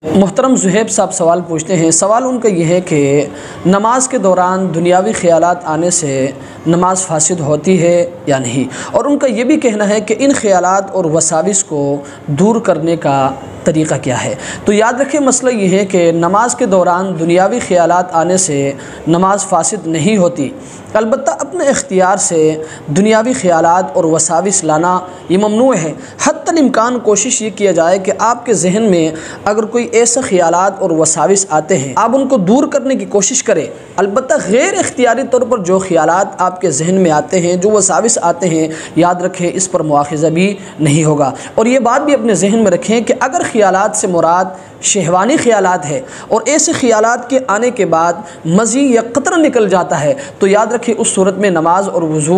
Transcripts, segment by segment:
محترم زہیب صاحب سوال پوچھتے ہیں۔ سوال ان کا یہ ہے کہ نماز کے دوران دنیاوی خیالات آنے سے نماز فاسد ہوتی ہے یا نہیں، اور ان کا یہ بھی کہنا ہے کہ ان خیالات اور وساوس کو دور کرنے کا طریقہ کیا ہے۔ تو یاد رکھیں، مسئلہ یہ ہے کہ نماز کے دوران دنیاوی خیالات آنے سے نماز فاسد نہیں ہوتی، البتہ اپنے اختیار سے دنیاوی خیالات اور وساوس لانا یہ ممنوع ہے۔ حتی الامکان کوشش یہ کیا جائے کہ آپ کے ذہن میں اگر کوئی ایسے خیالات اور وساوس آتے ہیں، آپ ان کو دور کرنے کی کوشش کریں۔ البتہ غیر اختیاری طور پر جو خیالات آپ کے ذہن میں آتے ہیں، جو وساوس آتے ہیں، یاد رکھیں اس پر مواخذہ بھی نہیں ہوگا۔ اور یہ بات بھی اپنے ذہن میں رکھیں کہ اگر خیالات سے مراد شہوانی خیالات ہے اور ایسے خیالات کے آنے کے بعد مزی یا قطرہ نکل جاتا ہے، تو یاد رکھیں اس صورت میں نماز اور وضو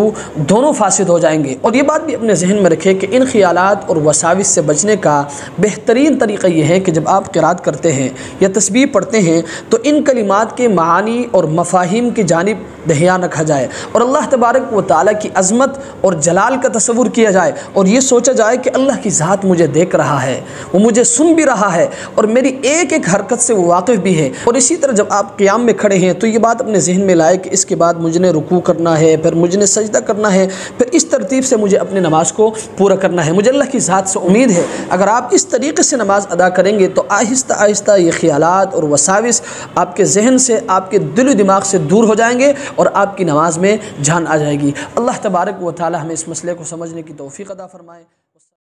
دونوں فاسد ہو جائیں گے۔ اور یہ بات بھی اپنے ذہن میں رکھیں کہ ان خیالات اور وساوس سے بچنے کا بہترین طریقہ یہ ہے کہ جب آپ قرات کرتے ہیں یا تسبیح پڑھتے ہیں تو ان کلمات کے معانی اور مفاہیم کی جانب دھیان رکھا جائے، اور اللہ تبارک و تعالیٰ کی عظمت اور جلال کا تصور کیا جائے، اور یہ سوچا جائے کہ اللہ کی ذات مجھے دیکھ رہا ہے، وہ مجھے سن بھی رہا ہے، اور میری ایک ایک حرکت سے وہ واقف بھی ہے۔ اور اسی طرح جب آپ قیام میں کھڑے ہیں تو یہ بات اپنے ذہن میں لائے کہ اس کے بعد مجھے نے رکوع کرنا ہے، پھر مجھے نے سجدہ کرنا ہے، پھر اس ترتیب سے مجھے اپنی نماز کو پورا کرنا ہے، مجھے اللہ کی ذات سے امید ہے۔ اگر آپ اس طریقے سے نماز ادا کریں گے تو آہستہ آہستہ یہ خیالات اور وساوس آپ کے ذہن سے، آپ کے دل و دماغ سے دور ہو جائیں گے، اور آپ کی نماز میں جان آ جائے گی۔ اللہ تبارک و تعالی ہمیں اس مسئلے کو سمجھنے کی توفیق عطا فرمائے۔